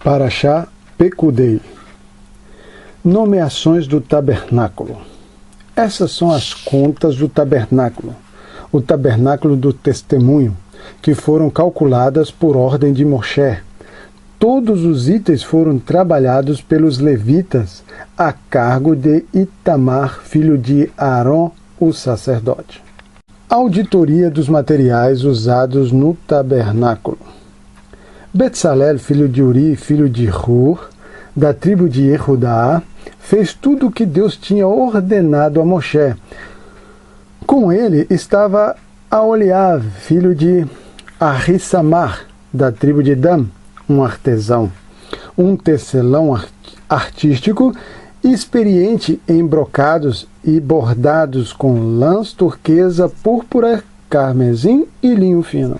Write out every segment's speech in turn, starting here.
Parashá Pekudei. Nomeações do tabernáculo. Essas são as contas do tabernáculo, o tabernáculo do testemunho, que foram calculadas por ordem de Moshe. Todos os itens foram trabalhados pelos levitas a cargo de Itamar, filho de Arão, o sacerdote. Auditoria dos materiais usados no tabernáculo. Betsalel, filho de Uri, filho de Hur, da tribo de Yehudá, fez tudo o que Deus tinha ordenado a Moshe. Com ele estava Aholiab, filho de Ahissamar, da tribo de Dan, um artesão, um tecelão artístico experiente em brocados e bordados com lãs turquesa, púrpura, carmesim e linho fino.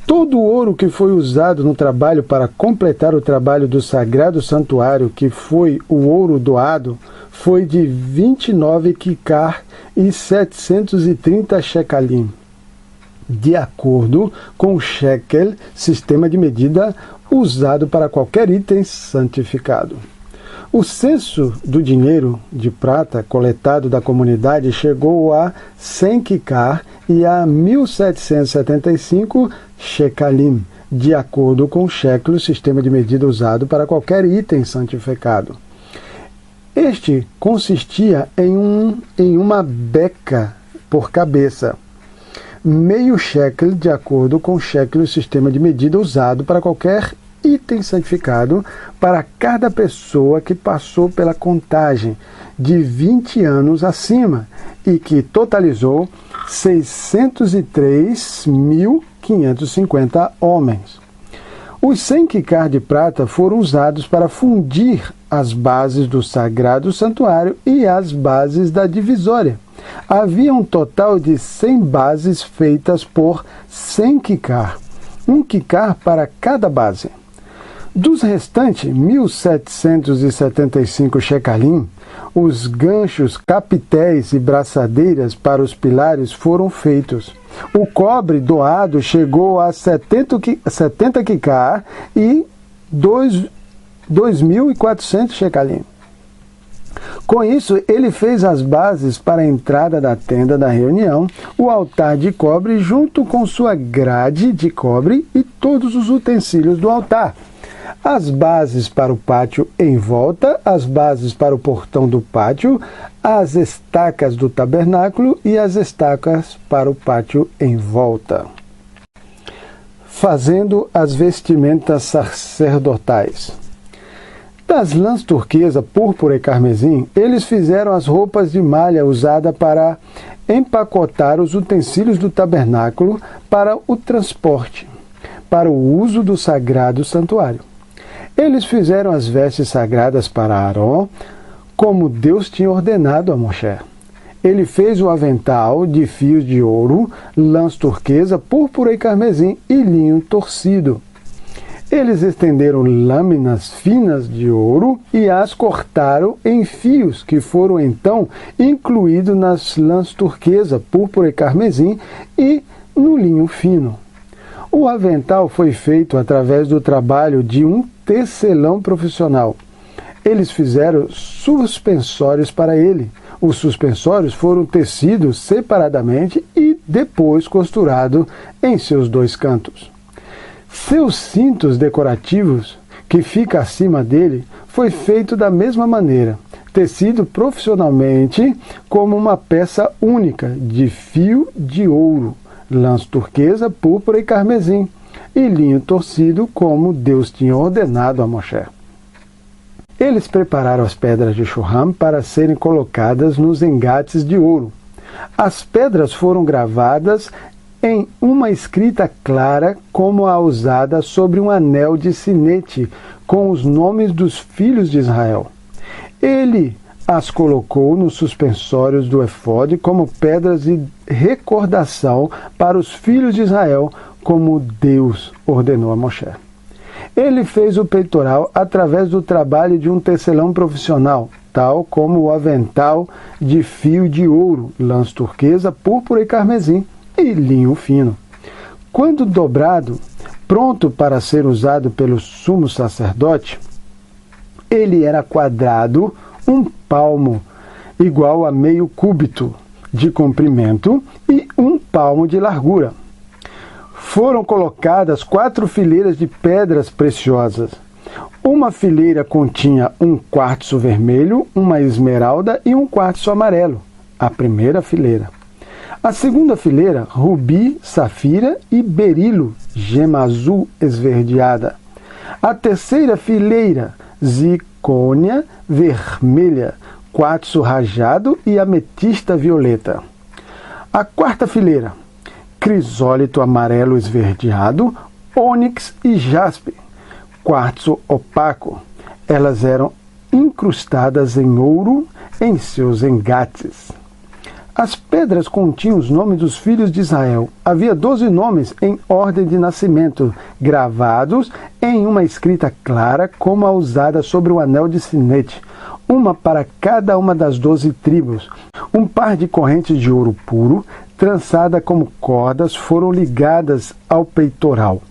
Todo o ouro que foi usado no trabalho para completar o trabalho do sagrado santuário, que foi o ouro doado, foi de 29 kikar e 730 shekalim, de acordo com o shekel, sistema de medida usado para qualquer item santificado. O censo do dinheiro de prata coletado da comunidade chegou a 100 kikar e a 1775 shekalim, de acordo com o shekel, sistema de medida usado para qualquer item santificado. Este consistia em uma beca por cabeça, meio shekel, de acordo com o shekel, sistema de medida usado para qualquer item santificado, para cada pessoa que passou pela contagem de 20 anos acima e que totalizou 603.550 homens. Os 100 kikar de prata foram usados para fundir as bases do sagrado santuário e as bases da divisória. Havia um total de 100 bases feitas por 100 kikar, um kikar para cada base. Dos restantes 1.775 shekalim, os ganchos, capitéis e braçadeiras para os pilares foram feitos. O cobre doado chegou a 70 kikar e 2.400 shekalim. Com isso, ele fez as bases para a entrada da tenda da reunião, o altar de cobre junto com sua grade de cobre e todos os utensílios do altar. As bases para o pátio em volta, as bases para o portão do pátio, as estacas do tabernáculo e as estacas para o pátio em volta. Fazendo as vestimentas sacerdotais. Das lãs turquesa, púrpura e carmesim, eles fizeram as roupas de malha usada para empacotar os utensílios do tabernáculo para o transporte, para o uso do sagrado santuário. Eles fizeram as vestes sagradas para Arão, como Deus tinha ordenado a Moshe. Ele fez o avental de fios de ouro, lãs turquesa, púrpura e carmesim e linho torcido. Eles estenderam lâminas finas de ouro e as cortaram em fios, que foram então incluídos nas lãs turquesa, púrpura e carmesim e no linho fino. O avental foi feito através do trabalho de um tecelão profissional. Eles fizeram suspensórios para ele. Os suspensórios foram tecidos separadamente e depois costurados em seus dois cantos. Seus cintos decorativos, que fica acima dele, foi feito da mesma maneira, tecido profissionalmente como uma peça única de fio de ouro, lãs turquesa, púrpura e carmesim, e linho torcido, como Deus tinha ordenado a Moshe. Eles prepararam as pedras de churram para serem colocadas nos engates de ouro. As pedras foram gravadas em uma escrita clara, como a usada sobre um anel de sinete, com os nomes dos filhos de Israel. Ele as colocou nos suspensórios do efode como pedras de recordação para os filhos de Israel, como Deus ordenou a Moshe. Ele fez o peitoral através do trabalho de um tecelão profissional, tal como o avental de fio de ouro, lãs turquesa, púrpura e carmesim e linho fino. Quando dobrado, pronto para ser usado pelo sumo sacerdote, ele era quadrado, 1 palmo, igual a meio cúbito de comprimento e 1 palmo de largura. Foram colocadas 4 fileiras de pedras preciosas. Uma fileira continha um quartzo vermelho, uma esmeralda e um quartzo amarelo, a primeira fileira. A segunda fileira, rubi, safira e berilo, gema azul esverdeada. A terceira fileira, zircônia vermelha, quartzo rajado e ametista violeta. A quarta fileira, crisólito amarelo esverdeado, ônix e jaspe, quartzo opaco. Elas eram incrustadas em ouro em seus engates. As pedras continham os nomes dos filhos de Israel. Havia 12 nomes em ordem de nascimento, gravados em uma escrita clara, como a usada sobre o anel de sinete, uma para cada uma das 12 tribos. Um par de correntes de ouro puro, trançada como cordas, foram ligadas ao peitoral.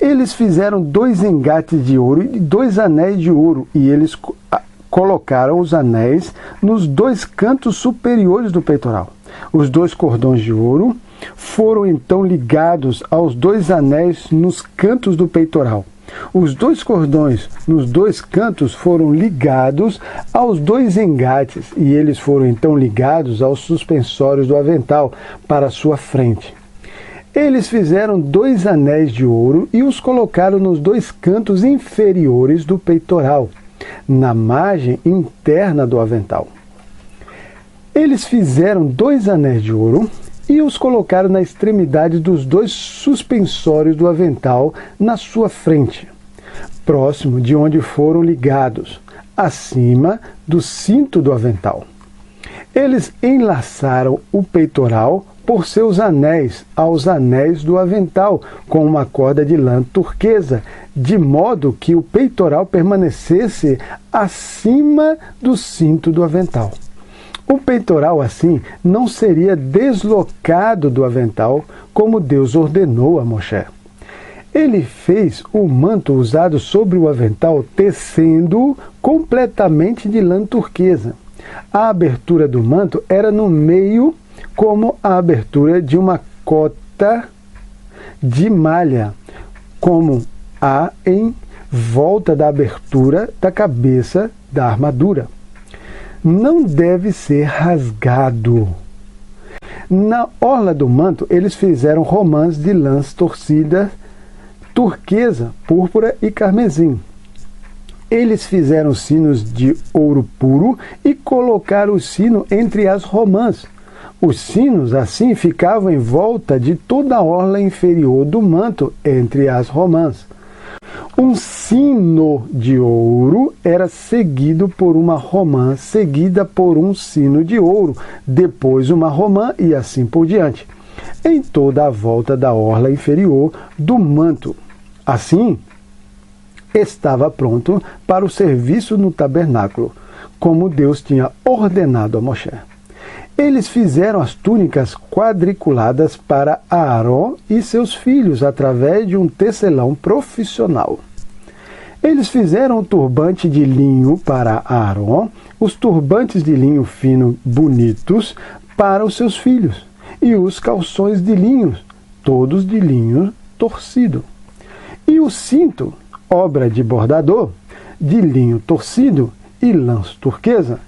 Eles fizeram 2 engates de ouro e 2 anéis de ouro, e eles colocaram os anéis nos 2 cantos superiores do peitoral. Os 2 cordões de ouro foram então ligados aos 2 anéis nos cantos do peitoral. Os 2 cordões nos 2 cantos foram ligados aos 2 engates, e eles foram então ligados aos suspensórios do avental para sua frente. Eles fizeram 2 anéis de ouro e os colocaram nos 2 cantos inferiores do peitoral, na margem interna do avental. Eles fizeram 2 anéis de ouro e os colocaram na extremidade dos 2 suspensórios do avental na sua frente, próximo de onde foram ligados, acima do cinto do avental. Eles enlaçaram o peitoral por seus anéis aos anéis do avental com uma corda de lã turquesa, de modo que o peitoral permanecesse acima do cinto do avental. O peitoral, assim, não seria deslocado do avental, como Deus ordenou a Moshe. Ele fez o manto usado sobre o avental, tecendo completamente de lã turquesa. A abertura do manto era no meio, como a abertura de uma cota de malha, como há em volta da abertura da cabeça da armadura. Não deve ser rasgado. Na orla do manto, eles fizeram romãs de lãs torcidas, turquesa, púrpura e carmesim. Eles fizeram sinos de ouro puro e colocaram o sino entre as romãs. Os sinos, assim, ficavam em volta de toda a orla inferior do manto, entre as romãs. Um sino de ouro era seguido por uma romã, seguida por um sino de ouro, depois uma romã e assim por diante, em toda a volta da orla inferior do manto. Assim, estava pronto para o serviço no tabernáculo, como Deus tinha ordenado a Moshe. Eles fizeram as túnicas quadriculadas para Aarão e seus filhos através de um tecelão profissional. Eles fizeram o turbante de linho para Aarão, os turbantes de linho fino bonitos para os seus filhos, e os calções de linho, todos de linho torcido. E o cinto, obra de bordador, de linho torcido e lãs turquesa,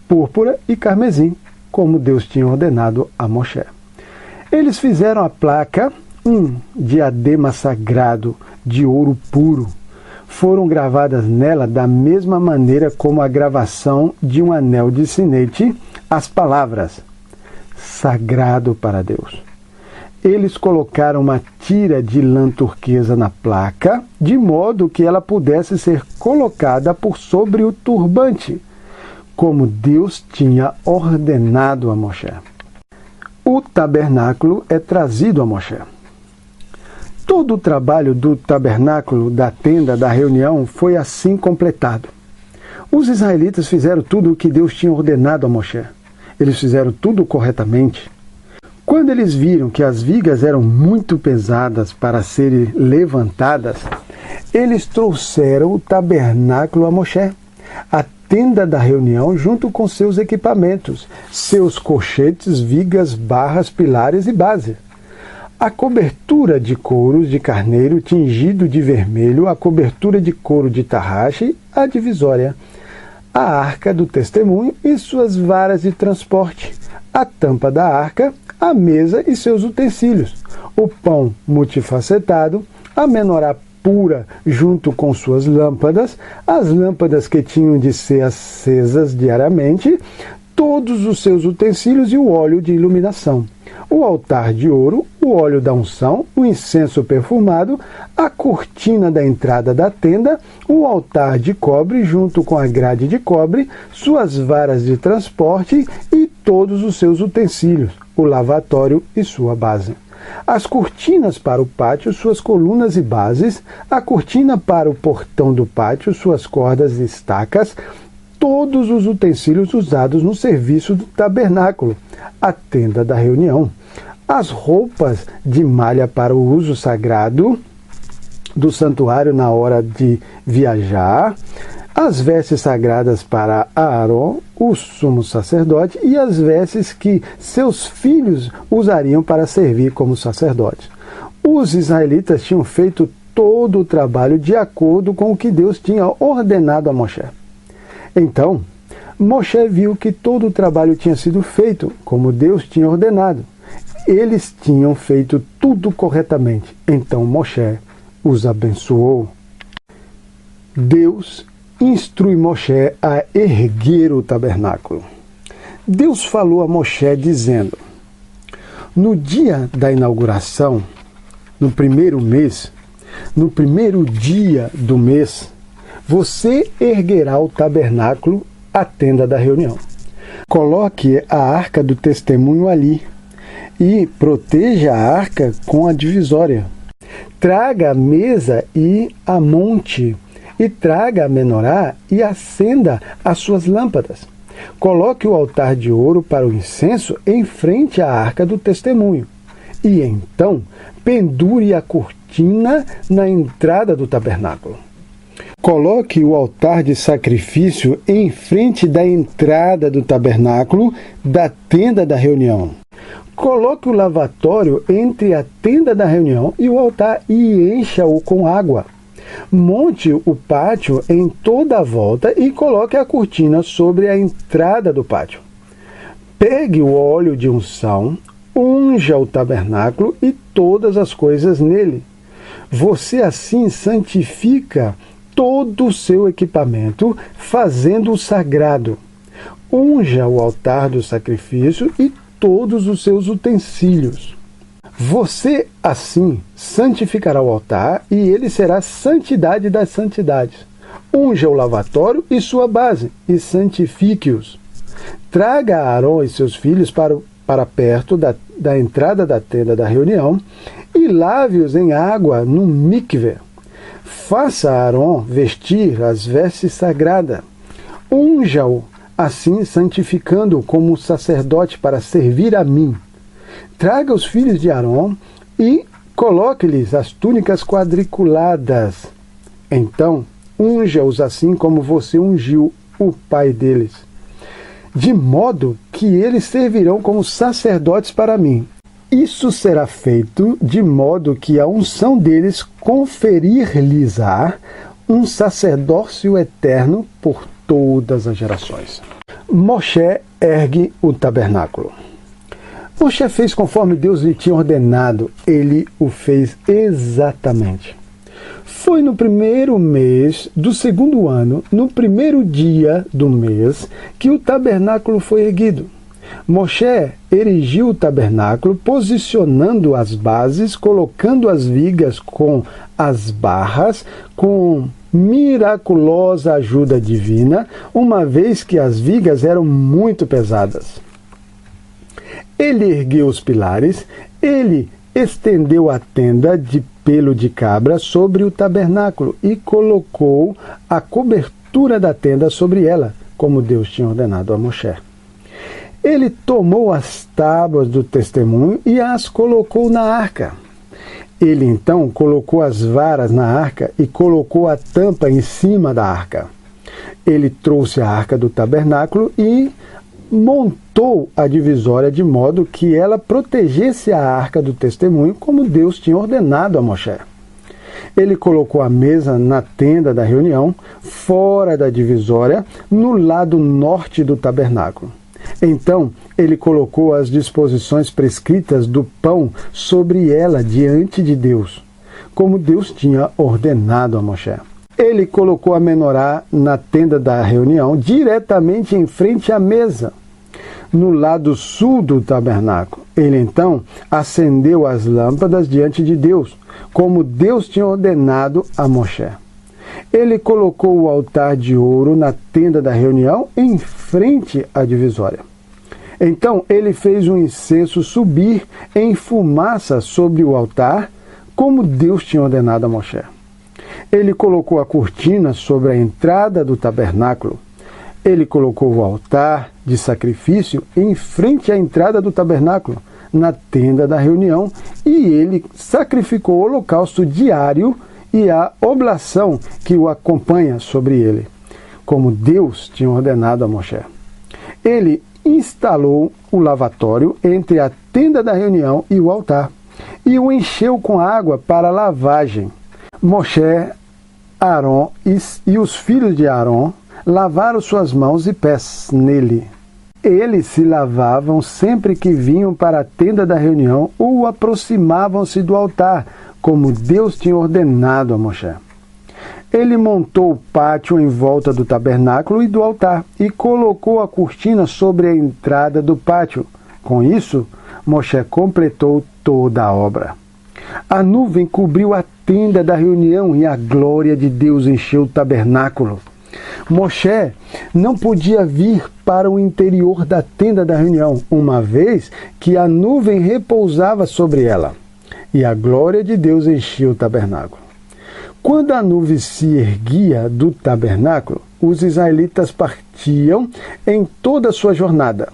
púrpura e carmesim, como Deus tinha ordenado a Moshe. Eles fizeram a placa, um diadema sagrado de ouro puro. Foram gravadas nela da mesma maneira como a gravação de um anel de sinete, as palavras, sagrado para Deus. Eles colocaram uma tira de lã turquesa na placa, de modo que ela pudesse ser colocada por sobre o turbante, como Deus tinha ordenado a Moshe. O tabernáculo é trazido a Moshe. Todo o trabalho do tabernáculo, da tenda, da reunião, foi assim completado. Os israelitas fizeram tudo o que Deus tinha ordenado a Moshe. Eles fizeram tudo corretamente. Quando eles viram que as vigas eram muito pesadas para serem levantadas, eles trouxeram o tabernáculo a Moshe, a tenda da reunião, junto com seus equipamentos, seus colchetes, vigas, barras, pilares e base. A cobertura de couros de carneiro tingido de vermelho, a cobertura de couro de tarraxe, a divisória, a arca do testemunho e suas varas de transporte, a tampa da arca, a mesa e seus utensílios, o pão multifacetado, a menorá pura junto com suas lâmpadas, as lâmpadas que tinham de ser acesas diariamente, todos os seus utensílios e o óleo de iluminação, o altar de ouro, o óleo da unção, o incenso perfumado, a cortina da entrada da tenda, o altar de cobre junto com a grade de cobre, suas varas de transporte e todos os seus utensílios, o lavatório e sua base. As cortinas para o pátio, suas colunas e bases, a cortina para o portão do pátio, suas cordas e estacas, todos os utensílios usados no serviço do tabernáculo, a tenda da reunião, as roupas de malha para o uso sagrado do santuário na hora de viajar, as vestes sagradas para Aaron, o sumo sacerdote, e as vestes que seus filhos usariam para servir como sacerdotes. Os israelitas tinham feito todo o trabalho de acordo com o que Deus tinha ordenado a Moshe. Então, Moshe viu que todo o trabalho tinha sido feito como Deus tinha ordenado. Eles tinham feito tudo corretamente. Então Moshe os abençoou. Deus instrui Moshe a erguer o tabernáculo. Deus falou a Moshe dizendo: no dia da inauguração, no primeiro mês, no primeiro dia do mês, você erguerá o tabernáculo, a tenda da reunião. Coloque a arca do testemunho ali e proteja a arca com a divisória. Traga a mesa e a monte, e traga a menorá e acenda as suas lâmpadas. Coloque o altar de ouro para o incenso em frente à arca do testemunho. E então pendure a cortina na entrada do tabernáculo. Coloque o altar de sacrifício em frente da entrada do tabernáculo, da tenda da reunião. Coloque o lavatório entre a tenda da reunião e o altar e encha-o com água. Monte o pátio em toda a volta e coloque a cortina sobre a entrada do pátio. Pegue o óleo de unção, unja o tabernáculo e todas as coisas nele. Você assim santifica todo o seu equipamento, fazendo-o sagrado. Unja o altar do sacrifício e todos os seus utensílios. Você, assim, santificará o altar, e ele será santidade das santidades. Unja o lavatório e sua base, e santifique-os. Traga Aaron e seus filhos para perto da entrada da tenda da reunião, e lave-os em água no mikve. Faça Aaron vestir as vestes sagradas. Unja-o, assim santificando-o como sacerdote para servir a mim. Traga os filhos de Aaron e coloque-lhes as túnicas quadriculadas. Então, unja-os assim como você ungiu o pai deles, de modo que eles servirão como sacerdotes para mim. Isso será feito de modo que a unção deles conferir-lhes-á um sacerdócio eterno por todas as gerações. Moshe ergue o tabernáculo. Moshe fez conforme Deus lhe tinha ordenado. Ele o fez exatamente. Foi no primeiro mês do segundo ano, no primeiro dia do mês, que o tabernáculo foi erguido. Moshe erigiu o tabernáculo, posicionando as bases, colocando as vigas com as barras, com miraculosa ajuda divina, uma vez que as vigas eram muito pesadas. Ele ergueu os pilares, ele estendeu a tenda de pelo de cabra sobre o tabernáculo e colocou a cobertura da tenda sobre ela, como Deus tinha ordenado a Moshe. Ele tomou as tábuas do testemunho e as colocou na arca. Ele então colocou as varas na arca e colocou a tampa em cima da arca. Ele trouxe a arca do tabernáculo e montou a divisória de modo que ela protegesse a arca do testemunho, como Deus tinha ordenado a Moshe. Ele colocou a mesa na tenda da reunião, fora da divisória, no lado norte do tabernáculo. Então, ele colocou as disposições prescritas do pão sobre ela diante de Deus, como Deus tinha ordenado a Moshe. Ele colocou a menorá na tenda da reunião, diretamente em frente à mesa, no lado sul do tabernáculo. Ele então acendeu as lâmpadas diante de Deus, como Deus tinha ordenado a Moshe. Ele colocou o altar de ouro na tenda da reunião, em frente à divisória. Então ele fez o incenso subir em fumaça sobre o altar, como Deus tinha ordenado a Moshe. Ele colocou a cortina sobre a entrada do tabernáculo. Ele colocou o altar de sacrifício em frente à entrada do tabernáculo, na tenda da reunião, e ele sacrificou o holocausto diário e a oblação que o acompanha sobre ele, como Deus tinha ordenado a Moshe. Ele instalou o lavatório entre a tenda da reunião e o altar, e o encheu com água para lavagem. Moshe, Arão e os filhos de Arão lavaram suas mãos e pés nele. Eles se lavavam sempre que vinham para a tenda da reunião ou aproximavam-se do altar, como Deus tinha ordenado a Moshe. Ele montou o pátio em volta do tabernáculo e do altar e colocou a cortina sobre a entrada do pátio. Com isso, Moshe completou toda a obra. A nuvem cobriu a tenda da reunião e a glória de Deus encheu o tabernáculo. Moshe não podia vir para o interior da tenda da reunião, uma vez que a nuvem repousava sobre ela, e a glória de Deus enchia o tabernáculo. Quando a nuvem se erguia do tabernáculo, os israelitas partiam em toda a sua jornada.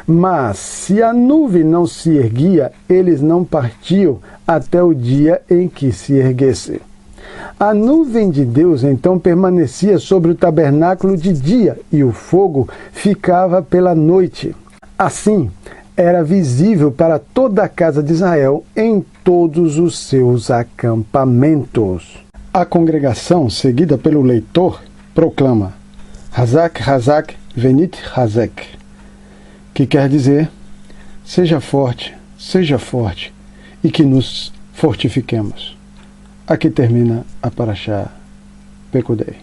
Mas se a nuvem não se erguia, eles não partiam até o dia em que se erguesse. A nuvem de Deus então permanecia sobre o tabernáculo de dia e o fogo ficava pela noite. Assim, era visível para toda a casa de Israel em todos os seus acampamentos. A congregação, seguida pelo leitor, proclama Hazak, Hazak, Venit Hazek, que quer dizer, seja forte, e que nos fortifiquemos. Aqui termina a Parashá Pekudei.